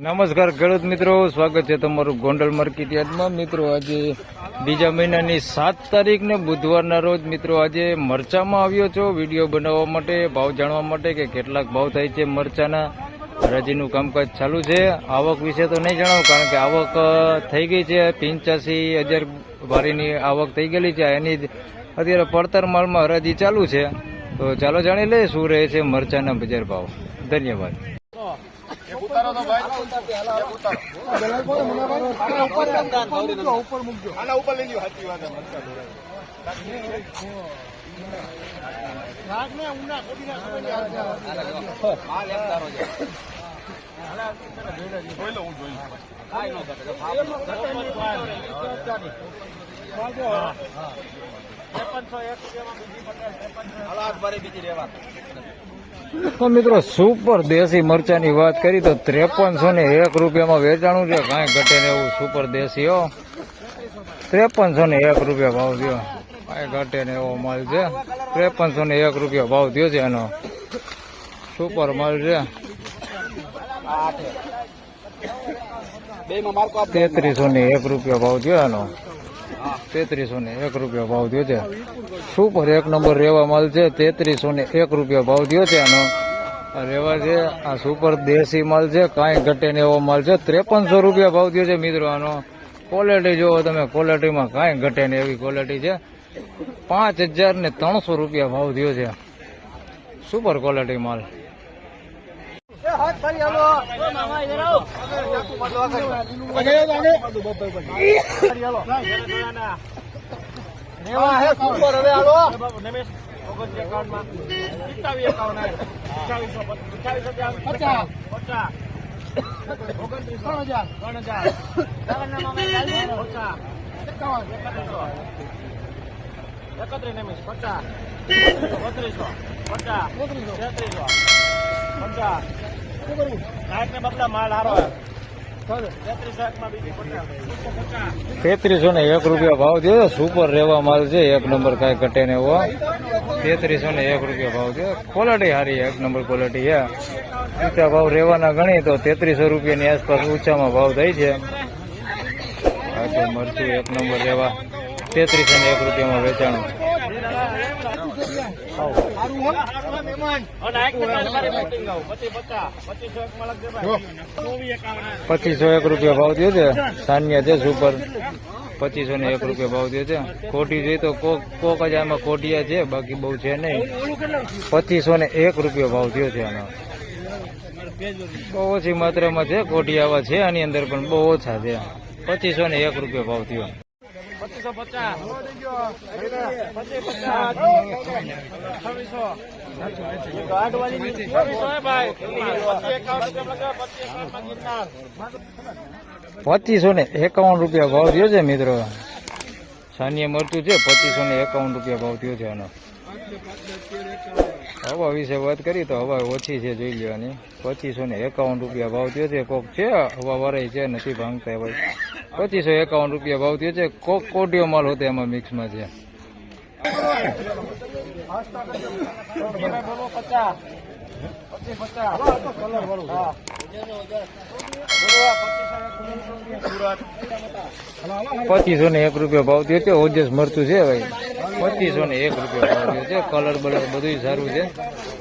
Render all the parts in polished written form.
નમસ્કાર ખેડૂત મિત્રો, સ્વાગત છે તમારું ગોંડલ માર્કેટ યાર્ડમાં. મિત્રો આજે બીજા મહિનાની 7 તારીખને બુધવારના રોજ મિત્રો આજે મરચામાં આવ્યો છો વિડીયો બનાવવા માટે, ભાવ જાણવા માટે કે કેટલાક ભાવ થાય છે મરચાના. હરાજીનું કામકાજ ચાલુ છે. આવક વિશે તો નહીં જણાવું, કારણ કે આવક થઈ ગઈ છે 85,000 ભારીની આવક થઈ ગયેલી છે. એની અત્યારે પડતર માલમાં હરાજી ચાલુ છે. તો ચાલો જાણી લઈએ શું રહે છે મરચાના બજાર ભાવ. ધન્યવાદ. તો મિત્રો સુપર દેશી મરચાની વાત કરી તો 5301 રૂપિયામાં વેચાણું છે. કાંઈ ઘટે ને એવું સુપર દેશી હો. 5301 રૂપિયા ભાવ થયો. કાંઈ ઘટે ને એવો માલ છે. 5301 રૂપિયા ભાવ થયો છે એનો. સુપર માલ છે. 3301 રૂપિયા ભાવ થયો એનો. 3301 રૂપિયા ભાવ થયો છે. સુપર એક નંબર રેવા માલ છે. 3301 રૂપિયા ભાવ થયો છે એનો. રેવા છે. આ સુપર દેશી માલ છે. કાંઈ ઘટે ને એવો માલ છે. 5300 રૂપિયા ભાવ થયો છે મિત્રો આનો. ક્વોલિટી જોવો તમે, ક્વોલિટીમાં કાંઈ ઘટે ને એવી ક્વોલિટી છે. 5300 રૂપિયા ભાવ થયો છે. સુપર ક્વોલિટી માલ. માલ હારો 3301 રૂપિયા ભાવ થયો. સુપર રેવા માલ છે. એક નંબર કાંઈ ઘટે ને એવો. 3301 રૂપિયા ભાવ થયો. ક્વોલિટી સારી, એક નંબર ક્વોલિટી છે. ઊંચા ભાવ રેવાના ગણી તો 3300 રૂપિયાની આસપાસ ઊંચામાં ભાવ થાય છે. મરચું એક નંબર રેવા 3301 રૂપિયામાં વેચાણું. 2501 રૂપિયા ભાવ થયો છે. સાનિયા છે સુપર. 2501 રૂપિયા ભાવ થયો છે. ખોટી જોઈએ તો કોક જ આમાં ખોટિયા છે, બાકી બહુ છે નહીં. 2501 રૂપિયા ભાવ થયો છે આનો. બહુ ઓછી માત્રામાં છે કોટિયા છે આની અંદર, પણ બહુ ઓછા છે. 2501 રૂપિયા ભાવ થયો. 2551 રૂપિયા ભાવ થયો છે મિત્રો. સાનિયા મરચું છે. 2551 રૂપિયા ભાવ થયો છે આનો. હવા વિશે વાત કરી તો હવા ઓછી છે, જોઈ લેવાની. 2551 રૂપિયા ભાવ થયો છે. કોક છે હવા વાળાઈ છે, નથી ભાંગતા ભાઈ. 2551 રૂપિયા ભાવ થયો છે. કોક કોડિયો માલ હોતો એમાં મિક્સમાં છે. ₹2501 રૂપિયા ભાવ થયો છે. ઓજસ મરચું છે ભાઈ. 2501 રૂપિયા ભાવ થયો છે. કલર બલર બધું સારું છે.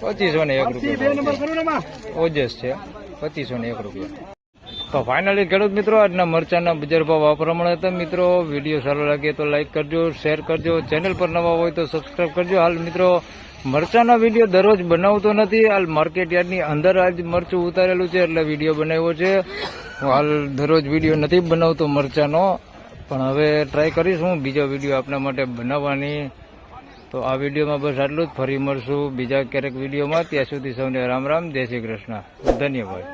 2501 રૂપિયા ઓજસ છે. 2501 રૂપિયા. તો ફાઇનલી ખેડૂત મિત્રો, આજના મરચાના બજાર ભાવ આ પ્રમાણે હતા. મિત્રો વિડીયો સારો લાગે તો લાઈક કરજો, શેર કરજો. ચેનલ પર નવા હોય તો સબસ્ક્રાઈબ કરજો. હાલ મિત્રો મરચાના વિડીયો દરરોજ બનાવતો નથી. હાલ માર્કેટ યાર્ડની અંદર આજ મરચું ઉતારેલું છે એટલે વિડીયો બનાવ્યો છે. હાલ દરરોજ વિડીયો નથી બનાવતો મરચાનો, પણ હવે ટ્રાય કરીશું બીજો વિડીયો આપના માટે બનાવવાની. તો આ વિડીયોમાં બસ આટલું જ. ફરી મળશું બીજા ક્યારેક વિડીયોમાં. ત્યાં સુધી સૌને રામ રામ, જય શ્રી કૃષ્ણ, ધન્યવાદ.